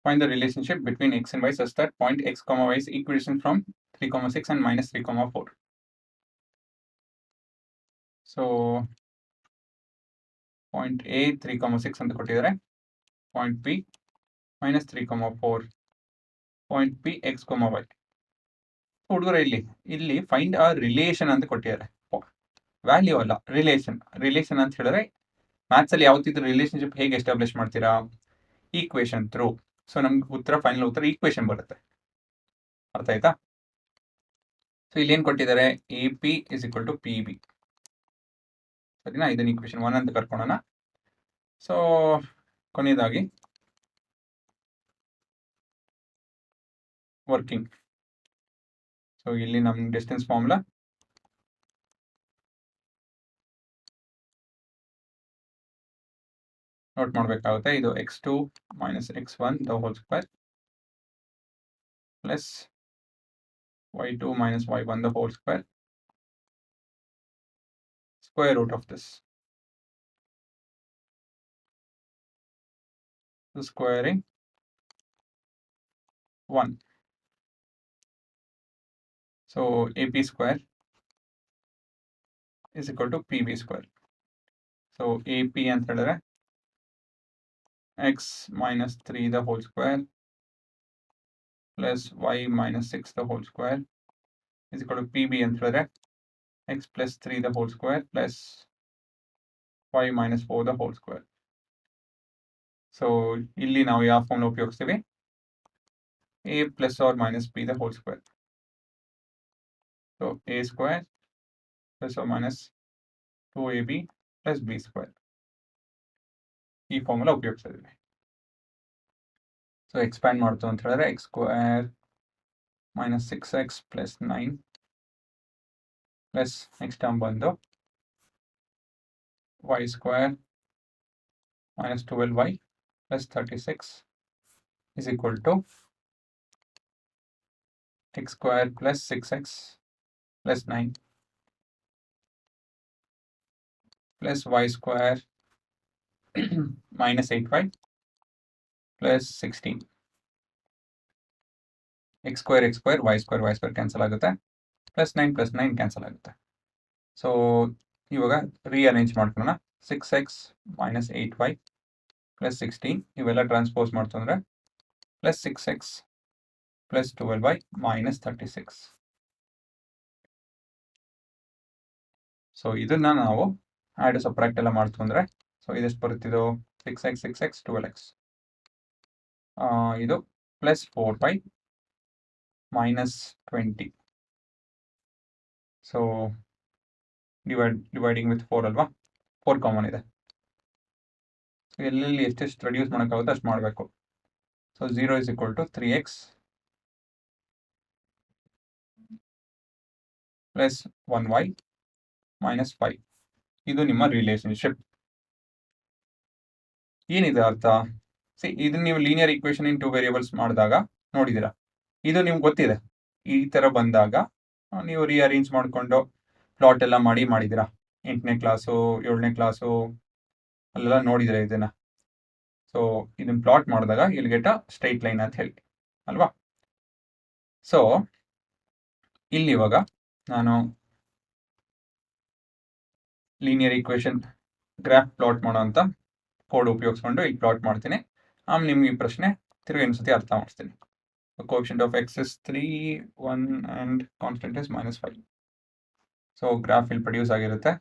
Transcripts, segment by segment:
Find the relationship between x and y such that point x comma y is equidistant from 3 comma 6 and minus 3 comma 4. So point A 3 comma 6 ಅಂತ ಕೊಟ್ಟಿದ್ದಾರೆ, point B minus 3 comma 4, point B x comma y. ಹುಡುಗರ ಇಲ್ಲಿ find a relation ಅಂತ ಕೊಟ್ಟಿದ್ದಾರೆ, value ಅಲ್ಲ relation. Relation ಅಂತ ಹೇಳಿದ್ರೆ maths ಅಲ್ಲಿ ಯಾವತ್ತಿದ್ರು ರಿಲೇಶನ್ಶಿಪ್ ಹೇಗೆ ಎಸ್ಟಾಬ್ಲಿಷ್ ಮಾಡ್ತೀರಾ? Equation through. ಸೊ ನಮ್ಗೆ ಫೈನಲ್ ಉತ್ತರ ಈಕ್ವೇಶನ್ ಬರುತ್ತೆ. ಅರ್ಥ ಆಯ್ತಾ? ಸೊ ಇಲ್ಲಿ ಏನ್ ಕೊಟ್ಟಿದ್ದಾರೆ, A P is equal to P B. ಸರಿನಾ? ಇದನ್ನ ಈಕ್ವೇಶನ್ 1 ಅಂತ ಕರ್ಕೊಳ್ಳೋಣ. ಸೊ ಕೊನೆಯದಾಗಿ ವರ್ಕಿಂಗ್. ಸೊ ಇಲ್ಲಿ ನಮ್ಮ ಡಿಸ್ಟೆನ್ಸ್ ಫಾರ್ಮುಲಾ ನೋಟ್ ಮಾಡಬೇಕಾಗುತ್ತೆ. ಇದು x2 minus x1 the whole square plus y2 minus y1 the whole square root of this. The squaring 1. So AP square is equal to PB square. So AP ಅಂತ ಹೇಳಿದ್ರೆ x minus 3 the whole square plus y minus 6 the whole square is equal to PB ಅಂತ ಹೇಳಿದ್ರೆ x plus 3 the whole square plus y minus 4 the whole square. So ಇಲ್ಲಿ ನಾವು ಯಾವ formula ಉಪಯೋಗಿಸ್ತೀವಿ? a plus or minus b the whole square. So a square plus or minus 2ab plus b square. ಈ formula ಉಪಯೋಗಿಸ್ತಿದ್ದೀವಿ. So expand ಮಾಡ್ತು ಅಂತ ಹೇಳಿದ್ರೆ x square minus 6x plus 9 plus next term ಬಂದು y square minus 12y plus 36 is equal to x square plus 6x plus 9 plus y square minus 8y plus 16. x square y square cancel ಆಗುತ್ತೆ, plus 9 cancel ಆಗುತ್ತೆ. So ಇವಾಗ rearrange ಮಾಡ್ಕೊಳ್ಳೋಣ. 6x minus 8y plus 16 ಇವೆಲ್ಲ transpose ಮಾಡ್ತು ಅಂದರೆ plus 6x plus 12y minus 36. So ಇದನ್ನ ನಾವು add subtract ಎಲ್ಲ ಮಾಡ್ತು ಅಂದರೆ ಸೊ ಇದೆಷ್ಟು ಬರುತ್ತಿದ್ದು 6x 12x. ಇದು plus 4y minus 20. So dividing with 4 ಅಲ್ವಾ, 4 ಕಾಮನ್ ಇದೆ. ಸೊ ಎಲ್ಲೆಲ್ಲಿ ಎಷ್ಟೆಷ್ಟು ರೆಡ್ಯೂಸ್ ಮಾಡೋಕ್ಕಾಗುತ್ತೆ ಅಷ್ಟು ಮಾಡಬೇಕು. So 0 is equal to 3x plus 1y minus 5. ಇದು ನಿಮ್ಮ ರಿಲೇಶನ್ಶಿಪ್. ಏನಿದೆ ಅರ್ಥ? ಇದನ್ನ ನೀವು ಲೀನಿಯರ್ ಈಕ್ವೇಶನ್ ಇನ್ 2 ವೇರಿಯೇಬಲ್ಸ್ ಮಾಡಿದಾಗ ನೋಡಿದ್ದೀರಾ, ಇದು ನಿಮ್ಗೆ ಗೊತ್ತಿದೆ. ಈ ಥರ ಬಂದಾಗ ನೀವು ರೀಅರೇಂಜ್ ಮಾಡಿಕೊಂಡು ಪ್ಲಾಟ್ ಎಲ್ಲ ಮಾಡಿದ್ದೀರಾ. 8ನೇ ಕ್ಲಾಸು 7ನೇ ಕ್ಲಾಸು ಅಲ್ಲೆಲ್ಲ ನೋಡಿದ್ದೀರಾ ಇದನ್ನ. ಸೊ ಇದನ್ನ ಪ್ಲಾಟ್ ಮಾಡಿದಾಗ ಇಲ್ಲಿ ಗೆಟ್ ಅ ಸ್ಟ್ರೈಟ್ ಲೈನ್ ಅಂತ ಹೇಳಿ ಅಲ್ವಾ. ಸೊ ಇಲ್ಲಿ ಇವಾಗ ನಾನು ಲೀನಿಯರ್ ಈಕ್ವೇಶನ್ ಗ್ರಾಫ್ ಪ್ಲಾಟ್ ಮಾಡೋ ಅಂತ ಕೋಡ್ ಉಪಯೋಗಿಸ್ಕೊಂಡು ಇಲ್ಲಿ ಪ್ಲಾಟ್ ಮಾಡ್ತೀನಿ. ಆಮೇಲೆ ನಿಮ್ಗೆ ಈ ಪ್ರಶ್ನೆ ತಿರುಗಿ ಇನ್ನೊಂದ್ಸತಿ ಅರ್ಥ ಮಾಡಿಸ್ತೀನಿ. Coefficient of X is 3, 1 and constant is -5. So graph ಇಲ್ಲಿ ಪ್ರೊಡ್ಯೂಸ್ ಆಗಿರುತ್ತೆ.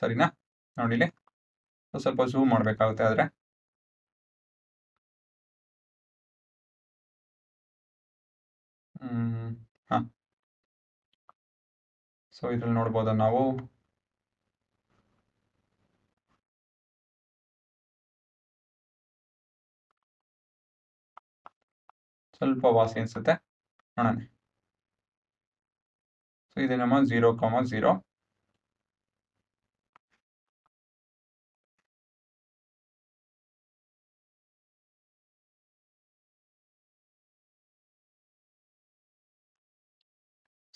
ಸರಿನಾ? ನೋಡಿಲಿ, ಸ್ವಲ್ಪ ಝೂಮ್ ಮಾಡಬೇಕಾಗುತ್ತೆ. ಆದರೆ ಹಾಂ, ಸೊ ಇದ್ರಲ್ಲಿ ನೋಡ್ಬೋದ ನಾವು ಸ್ವಲ್ಪ ವಾಸಿ ಅನಿಸುತ್ತೆ, ನೋಡೋಣ. ಸೊ ಇದು ನಮ್ಮ 0,0.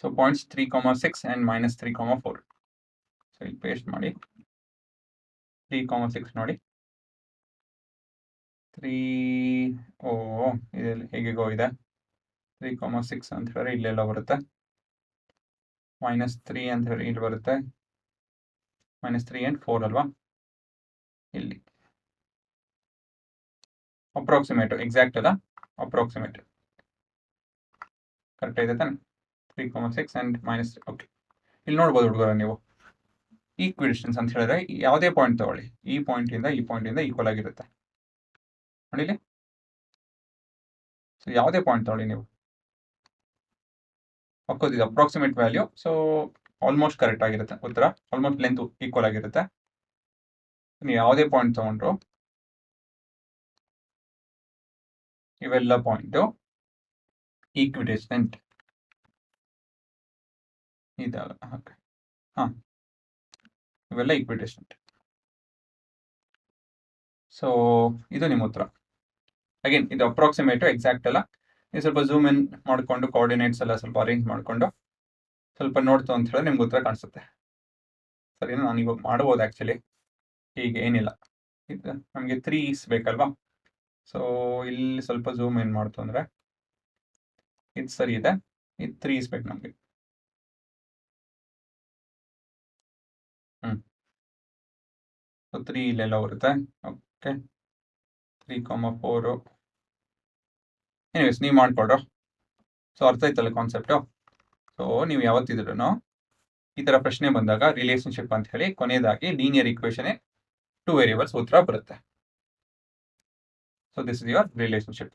So points 3,6 and -3,4. ಸೊ ಇಲ್ಲಿ ಪೇಸ್ಟ್ ಮಾಡಿ 3,6 ನೋಡಿ. 3 ಓ ಇದೆಲ್ಲ ಹೇಗೆಗೋ ಇದೆ 3,6 ಅಂತ ಹೇಳಿದ್ರೆ ಇಲ್ಲೆಲ್ಲ ಬರುತ್ತೆ -3 ಅಂತ ಹೇಳಿ ಇಲ್ಲಿ ಬರುತ್ತೆ -3 and 4 ಅಲ್ವಾ ಇಲ್ಲಿ ಅಪ್ರಾಕ್ಸಿಮೇಟ್ ಎಕ್ಸಾಕ್ಟ್ ಅಲ್ಲ ಅಪ್ರಾಕ್ಸಿಮೇಟ್ ಕರೆಕ್ಟ್ ಇದೆ ತಾನೆ 3,6 and -3 ಓಕೆ ಇಲ್ಲಿ ನೋಡ್ಬೋದು ಹುಡುಗರ ನೀವು ಈಕ್ವಿಡಿಸ್ಟೆನ್ಸ್ ಅಂತ ಹೇಳಿದ್ರೆ ಯಾವುದೇ ಪಾಯಿಂಟ್ ತಗೊಳ್ಳಿ ಈ ಪಾಯಿಂಟಿಂದ ಈಕ್ವಲ್ ಆಗಿರುತ್ತೆ ನೋಡಿಲಿ ಸೊ ಯಾವುದೇ ಪಾಯಿಂಟ್ ತಗೊಳ್ಳಿ ನೀವು ಇದು approximate value so almost correct ಆಗಿರುತ್ತೆ ಉತ್ತರ ಆಲ್ಮೋಸ್ಟ್ ಲೆಂತ್ ಈಕ್ವಲ್ ಆಗಿರುತ್ತೆ ನೀವು ಯಾವುದೇ ಪಾಯಿಂಟ್ ತಗೊಂಡ್ರು ಇವೆಲ್ಲ ಪಾಯಿಂಟು ಈಕ್ವಿಡಿಸ್ಟೆಂಟ್ ಇದಲ್ಲ ಓಕೆ ಹಾಂ ಇವೆಲ್ಲ ಈಕ್ವಿಡಿಸ್ಟೆಂಟ್ ಸೊ ಇದು ನಿಮ್ಮ ಉತ್ತರ ಅಗೇನ್ ಇದು ಅಪ್ರಾಕ್ಸಿಮೇಟು ಎಕ್ಸಾಕ್ಟ್ ಅಲ್ಲ ನೀವು ಸ್ವಲ್ಪ ಝೂಮ್ ಇನ್ ಮಾಡಿಕೊಂಡು ಕೋಆರ್ಡಿನೇಟ್ಸ್ ಎಲ್ಲ ಸ್ವಲ್ಪ ಅರೇಂಜ್ ಮಾಡಿಕೊಂಡು ಸ್ವಲ್ಪ ನೋಡ್ತು ಅಂತ ಹೇಳಿದ್ರೆ ನಿಮ್ಗೆ ಉತ್ತರ ಕಾಣಿಸುತ್ತೆ ಸರಿನಾ ನಾನು ಇವಾಗ ಮಾಡ್ಬೋದು ಆ್ಯಕ್ಚುಲಿ ಹೀಗೆ ಏನಿಲ್ಲ ಇದು ನಮಗೆ 3's ಬೇಕಲ್ವಾ ಸೊ ಇಲ್ಲಿ ಸ್ವಲ್ಪ ಝೂಮ್ ಇನ್ ಮಾಡ್ತು ಅಂದರೆ ಇದು ಸರಿ ಇದೆ ಇದು 3's ಬೇಕು ನಮಗೆ ಸೊ 3 ಇಲ್ಲೆಲ್ಲ ಬರುತ್ತೆ ಓಕೆ 3,4 ಎನಿವೇಸ್ ನೀವು ಮಾಡ್ಕೊಡ್ರೋ ಸೊ ಅರ್ಥ ಆಯ್ತಲ್ಲ ಕಾನ್ಸೆಪ್ಟು ಸೊ ನೀವು ಯಾವತ್ತಿದ್ರೂ ಈ ಥರ ಪ್ರಶ್ನೆ ಬಂದಾಗ ರಿಲೇಷನ್ಶಿಪ್ ಅಂತ ಹೇಳಿ ಕೊನೆಯದಾಗಿ ಲೀನಿಯರ್ ಈಕ್ವೇಷನ್ 2 ವೇರಿಯೇಬಲ್ಸ್ ಉತ್ತರ ಬರುತ್ತೆ so this is your relationship